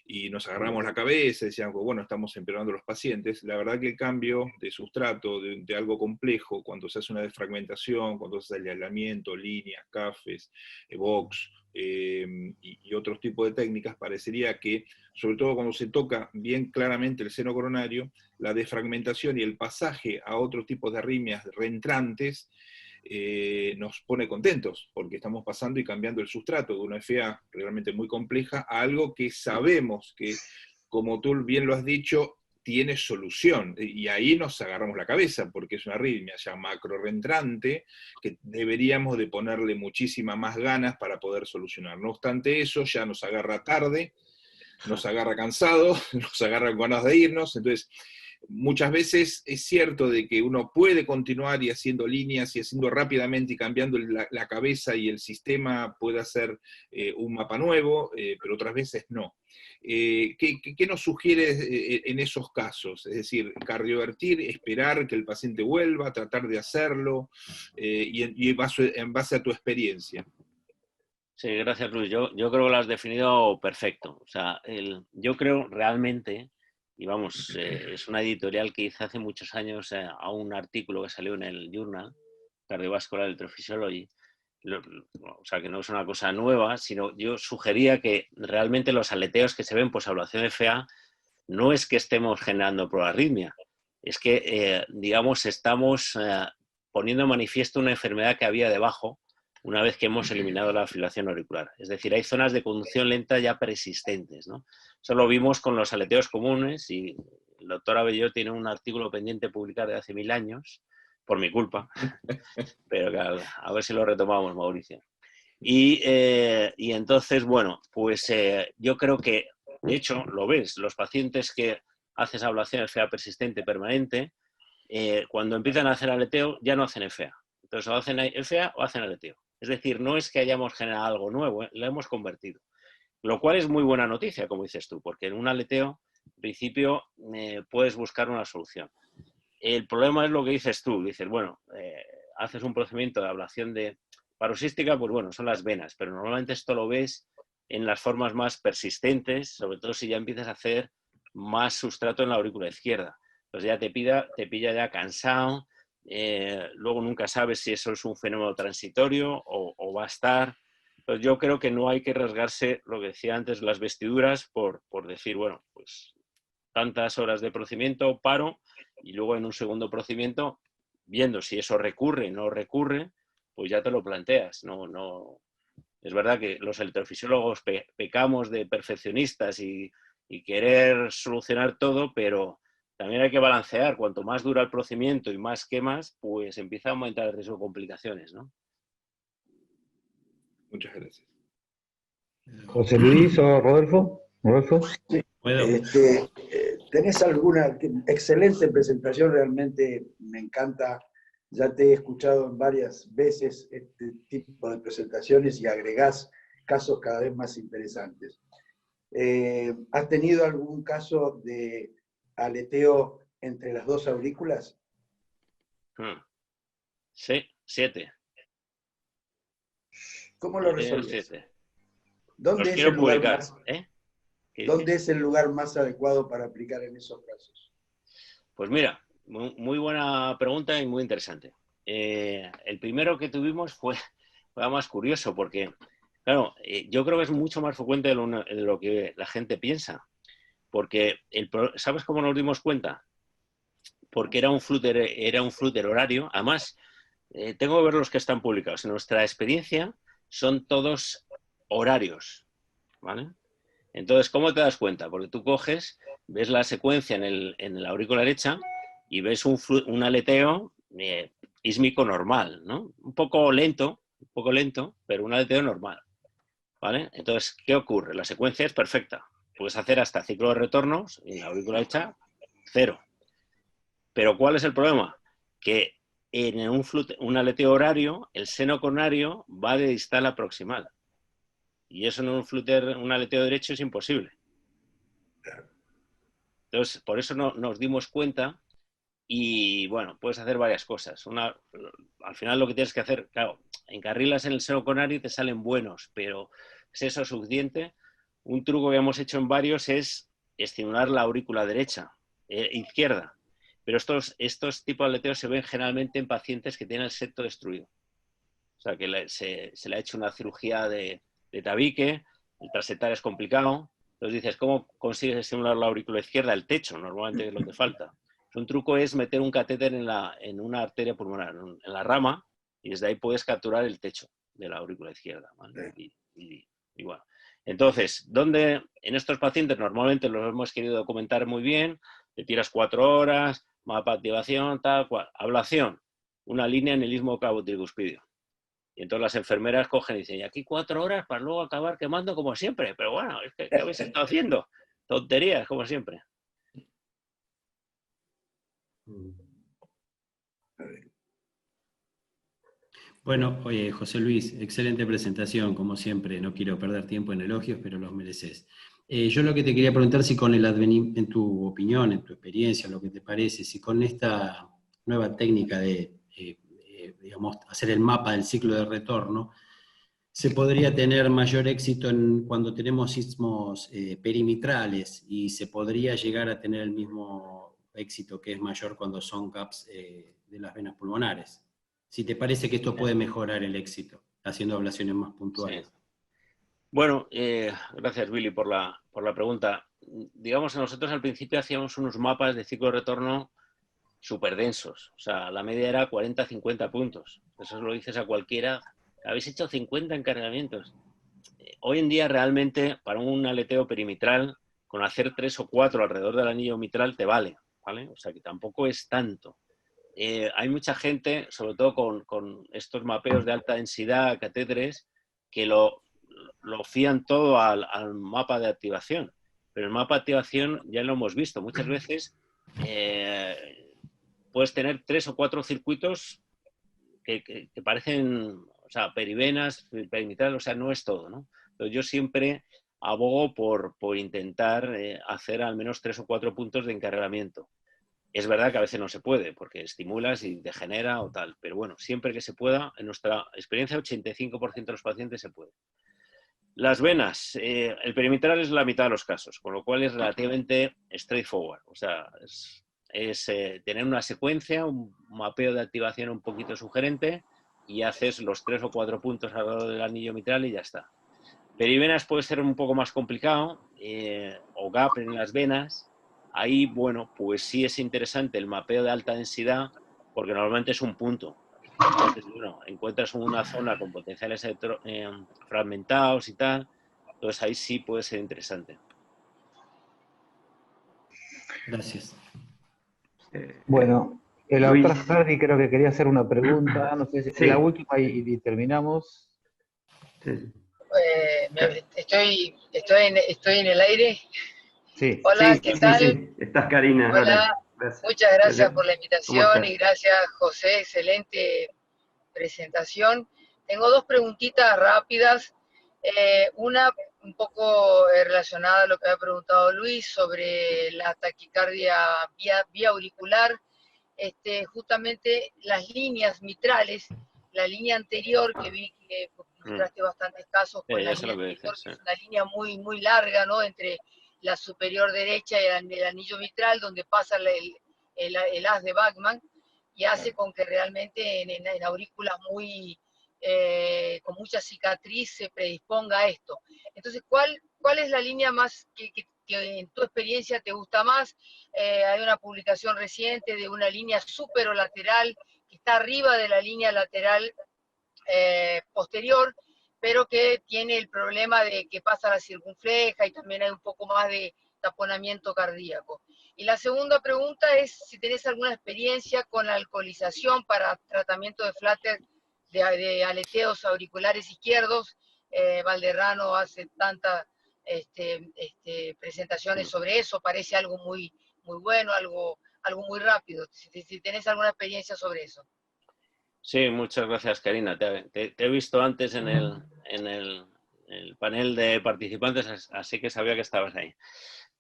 y nos agarramos la cabeza, decíamos, bueno, estamos empeorando los pacientes. La verdad que el cambio de sustrato, de algo complejo, cuando se hace una desfragmentación, cuando se hace el aislamiento, líneas, CAFES, Vox, y otros tipos de técnicas, parecería que, sobre todo cuando se toca bien claramente el seno coronario, la desfragmentación y el pasaje a otros tipos de arritmias reentrantes, nos pone contentos, porque estamos pasando y cambiando el sustrato de una FA realmente muy compleja a algo que sabemos que, como tú bien lo has dicho, tiene solución, y ahí nos agarramos la cabeza, porque es una arritmia ya macro reentrante, que deberíamos de ponerle muchísimas más ganas para poder solucionar. No obstante eso, ya nos agarra tarde, nos agarra cansado, nos agarra con ganas de irnos, entonces muchas veces es cierto de que uno puede continuar y haciendo líneas y haciendo rápidamente y cambiando la cabeza y el sistema puede hacer un mapa nuevo, pero otras veces no. ¿Qué nos sugiere en esos casos? Es decir, cardiovertir, esperar que el paciente vuelva, tratar de hacerlo, y en base a tu experiencia. Sí, gracias, Luis. Yo creo que lo has definido perfecto. O sea, yo creo realmente, y vamos, es una editorial que hice hace muchos años a un artículo que salió en el Journal Cardiovascular Electrophysiology. O sea, que no es una cosa nueva, sino yo sugería que realmente los aleteos que se ven post-ablación FA no es que estemos generando proarritmia, es que, digamos, estamos poniendo en manifiesto una enfermedad que había debajo una vez que hemos eliminado la fibrilación auricular. Es decir, hay zonas de conducción lenta ya persistentes, ¿no? Eso lo vimos con los aleteos comunes y el doctor Abelló tiene un artículo pendiente de publicar de hace 1000 años, por mi culpa, pero claro, a ver si lo retomamos, Mauricio. Y entonces, bueno, pues yo creo que, de hecho, lo ves, los pacientes que hacen ablación FA persistente permanente, cuando empiezan a hacer aleteo ya no hacen FA. Entonces o hacen FA o hacen aleteo. Es decir, no es que hayamos generado algo nuevo, lo hemos convertido. Lo cual es muy buena noticia, como dices tú, porque en un aleteo, en principio, puedes buscar una solución. El problema es lo que dices tú. Dices, bueno, haces un procedimiento de ablación de paroxística, pues bueno, son las venas, pero normalmente esto lo ves en las formas más persistentes, sobre todo si ya empiezas a hacer más sustrato en la aurícula izquierda. Entonces ya te pilla ya cansado, luego nunca sabes si eso es un fenómeno transitorio o va a estar. Entonces yo creo que no hay que rasgarse, lo que decía antes, las vestiduras por decir, bueno, pues tantas horas de procedimiento, paro, y luego en un segundo procedimiento, viendo si eso recurre o no recurre, pues ya te lo planteas. No. Es verdad que los electrofisiólogos pecamos de perfeccionistas y querer solucionar todo, pero también hay que balancear. Cuanto más dura el procedimiento y más quemas, pues empieza a aumentar el riesgo de complicaciones, ¿no? Muchas gracias. José Luis o Rodolfo. ¿Rodolfo? Sí. ¿Puedo? ¿Tenés alguna excelente presentación? Realmente me encanta. Ya te he escuchado varias veces este tipo de presentaciones y agregás casos cada vez más interesantes. ¿Has tenido algún caso de aleteo entre las dos aurículas? Sí, 7. ¿Cómo lo resolvías? ¿Dónde es el lugar más, ¿dónde es el lugar más adecuado para aplicar en esos casos? Pues mira, muy buena pregunta y muy interesante. El primero que tuvimos fue más curioso porque, claro, yo creo que es mucho más frecuente de lo que la gente piensa. Porque, ¿sabes cómo nos dimos cuenta? Porque era un flúter horario. Además, tengo que ver los que están publicados. En nuestra experiencia son todos horarios, ¿vale? Entonces, ¿cómo te das cuenta? Porque tú coges, ves la secuencia en la aurícula derecha y ves un aleteo ísmico normal, ¿no? Un poco lento, pero un aleteo normal, ¿vale? Entonces, ¿qué ocurre? La secuencia es perfecta. Puedes hacer hasta ciclo de retornos y en la aurícula derecha, 0. Pero ¿cuál es el problema? Que en un aleteo horario, el seno coronario va de distal a proximal. Y eso en un aleteo derecho es imposible. Entonces, por eso nos dimos cuenta y, bueno, puedes hacer varias cosas. Al final lo que tienes que hacer, claro, encarrilas en el seno coronario y te salen buenos, pero ¿es eso suficiente? Un truco que hemos hecho en varios es estimular la aurícula izquierda. Pero estos tipos de aleteos se ven generalmente en pacientes que tienen el septo destruido. O sea, que se le ha hecho una cirugía de tabique, el trasetar es complicado. Entonces dices, ¿cómo consigues estimular la aurícula izquierda? El techo, normalmente es lo que falta. Un truco es meter un catéter en una arteria pulmonar, en la rama, y desde ahí puedes capturar el techo de la aurícula izquierda, ¿vale? Y bueno. Entonces, en estos pacientes normalmente los hemos querido documentar muy bien, te tiras 4 horas, mapa de activación, tal cual. Ablación, una línea en el istmo cabo-tricuspidio. Y entonces las enfermeras cogen y dicen, y aquí 4 horas para luego acabar quemando como siempre. Pero bueno, es que, ¿qué habéis estado haciendo? Tonterías, como siempre. Bueno, oye, José Luis, excelente presentación, como siempre. No quiero perder tiempo en elogios, pero los mereces. Yo lo que te quería preguntar, si con en tu opinión, en tu experiencia, lo que te parece, si con esta nueva técnica de, digamos, hacer el mapa del ciclo de retorno, se podría tener mayor éxito cuando tenemos sismos perimetrales y se podría llegar a tener el mismo éxito que es mayor cuando son gaps de las venas pulmonares. Si te parece que esto puede mejorar el éxito, haciendo ablaciones más puntuales. Sí. Bueno, gracias Billy por la pregunta. Digamos, nosotros al principio hacíamos unos mapas de ciclo de retorno súper densos. O sea, la media era 40-50 puntos. Eso lo dices a cualquiera. Habéis hecho 50 encargamientos. Hoy en día realmente para un aleteo perimetral, con hacer 3 o 4 alrededor del anillo mitral te vale, ¿vale? O sea que tampoco es tanto. Hay mucha gente, sobre todo con estos mapeos de alta densidad, catéteres, que lo fían todo al mapa de activación. Pero el mapa de activación ya lo hemos visto. Muchas veces puedes tener 3 o 4 circuitos que parecen, o sea, perivenas, perimetral, o sea, no es todo, ¿no? Entonces yo siempre abogo por intentar hacer al menos 3 o 4 puntos de encarrilamiento. Es verdad que a veces no se puede, porque estimulas y degenera o tal, pero bueno, siempre que se pueda, en nuestra experiencia, 85% de los pacientes se puede. Las venas, el perimetral es la mitad de los casos, con lo cual es relativamente straightforward, o sea, es es tener una secuencia, un mapeo de activación un poquito sugerente y haces los 3 o 4 puntos alrededor del anillo mitral y ya está. Perivenas puede ser un poco más complicado, o gap en las venas. Ahí, bueno, pues sí es interesante el mapeo de alta densidad, porque normalmente es un punto. Entonces, bueno, encuentras una zona con potenciales fragmentados y tal, entonces ahí sí puede ser interesante. Gracias. Bueno, el Luis. doctor Hardy creo que quería hacer una pregunta, no sé si Sí. la última y terminamos. Sí. Estoy en el aire. Sí. Hola, Sí, ¿qué sí, tal? sí. Estás, Karina. Hola, Gracias. muchas gracias por la ¿Cómo invitación estás? y gracias, José, excelente presentación. Tengo dos preguntitas rápidas. Una un poco relacionada a lo que había preguntado Luis sobre la taquicardia vía auricular. Justamente las líneas mitrales, la línea anterior que vi que mostraste bastantes casos con la Ya sé línea lo que anterior, dices, que es una línea muy, muy larga, ¿no? Entre la superior derecha y el anillo mitral, donde pasa el haz de Bachmann, y hace con que realmente en aurículas con mucha cicatriz se predisponga a esto. Entonces, ¿cuál es la línea más que en tu experiencia te gusta más? Hay una publicación reciente de una línea superolateral que está arriba de la línea lateral posterior, pero que tiene el problema de que pasa la circunfleja y también hay un poco más de taponamiento cardíaco. Y la segunda pregunta es si tenés alguna experiencia con la alcoholización para tratamiento de flutter de aleteos auriculares izquierdos. Valderrano hace tantas presentaciones sobre eso, parece algo muy, muy bueno, algo muy rápido. Si tenés alguna experiencia sobre eso. Sí, muchas gracias, Karina. Te he visto antes en el panel de participantes, así que sabía que estabas ahí.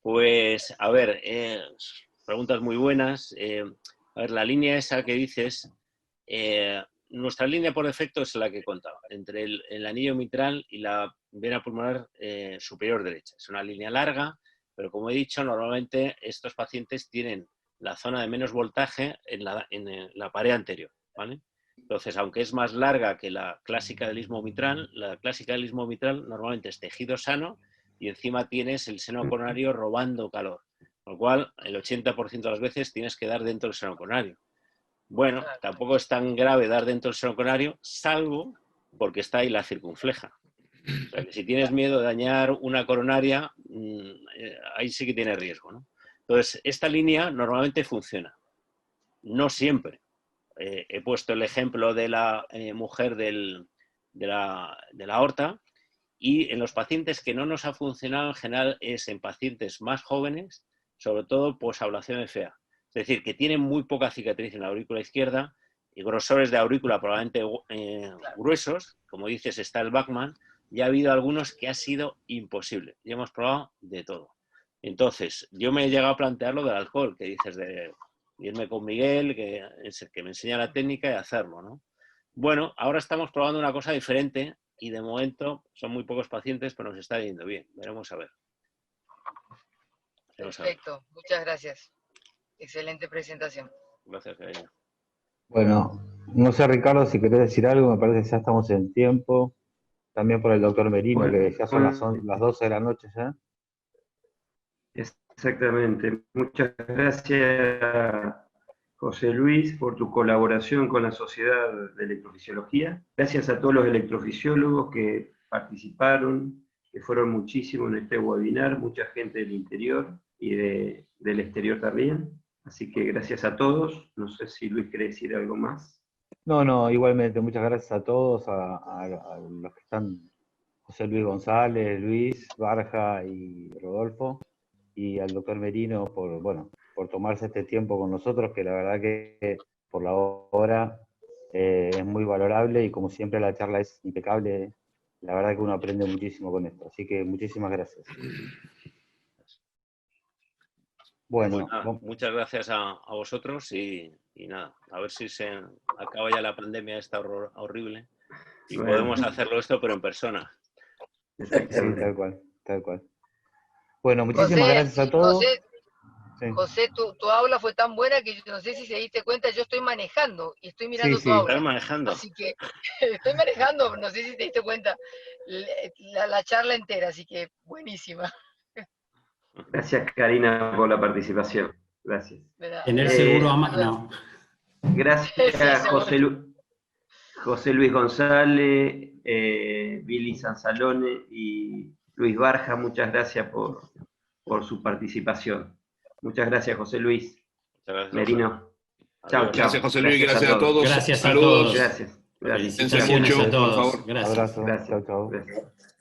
Pues, a ver, preguntas muy buenas. A ver, la línea esa que dices, nuestra línea por defecto es la que contaba, entre el anillo mitral y la vena pulmonar superior derecha. Es una línea larga, pero como he dicho, normalmente estos pacientes tienen la zona de menos voltaje en la pared anterior, ¿vale? Entonces, aunque es más larga que la clásica del istmo mitral, la clásica del istmo mitral normalmente es tejido sano y encima tienes el seno coronario robando calor, con lo cual el 80% de las veces tienes que dar dentro del seno coronario. Bueno, tampoco es tan grave dar dentro del seno coronario, salvo porque está ahí la circunfleja. O sea, que si tienes miedo de dañar una coronaria, ahí sí que tiene riesgo, ¿no? Entonces, esta línea normalmente funciona. No siempre. He puesto el ejemplo de la mujer de la aorta, y en los pacientes que no nos ha funcionado en general es en pacientes más jóvenes, sobre todo posablación FA. Es decir, que tienen muy poca cicatriz en la aurícula izquierda y grosores de aurícula probablemente gruesos. Como dices, está el Bachmann. Ya ha habido algunos que ha sido imposible. Y hemos probado de todo. Entonces, yo me he llegado a plantear lo del alcohol, que dices de irme con Miguel, que es el que me enseña la técnica y hacerlo, ¿no? Bueno, ahora estamos probando una cosa diferente y de momento son muy pocos pacientes, pero nos está yendo bien. Veremos a ver. Perfecto, muchas gracias. Excelente presentación. Gracias, Karina. Bueno, no sé, Ricardo, si querés decir algo, me parece que ya estamos en tiempo. También por el doctor Merino, Bueno, que ya son las 12 de la noche ya. Exactamente. Muchas gracias, José Luis, por tu colaboración con la Sociedad de Electrofisiología. Gracias a todos los electrofisiólogos que participaron, que fueron muchísimos en este webinar, mucha gente del interior y del exterior también. Así que gracias a todos. No sé si Luis quiere decir algo más. No, igualmente, muchas gracias a todos, a los que están, José Luis González, Luis, Barja y Rodolfo, y al doctor Merino por tomarse este tiempo con nosotros, que la verdad que por la hora es muy valorable y como siempre la charla es impecable. La verdad que uno aprende muchísimo con esto, así que muchísimas gracias. Bueno, muchas gracias a vosotros y nada, a ver si se acaba ya la pandemia esta horrible y podemos hacerlo esto, pero en persona. Sí, tal cual. Bueno, muchísimas gracias a todos. José, Sí. José, tu aula fue tan buena que yo no sé si se diste cuenta, yo estoy manejando y estoy mirando Sí, tu sí. aula. Estás manejando. Así que estoy manejando, no sé si te diste cuenta, la charla entera, así que buenísima. Gracias, Karina, por la participación. Gracias. ¿Verdad? Tener Gracias. seguro a Nos mano. Gracias, Sí, seguro. José Luis González, Billy Sansalone y Luis Barja. Muchas gracias por su participación. Muchas gracias, José Luis. Muchas gracias. Merino. Chao, Adiós. chao. Gracias, José Luis, gracias a todos. Gracias a Saludos. todos. Gracias. Gracias. Cuídense Felicitaciones mucho, a por todos. favor. Gracias. Abrazo. Gracias. Chau, chau. Gracias.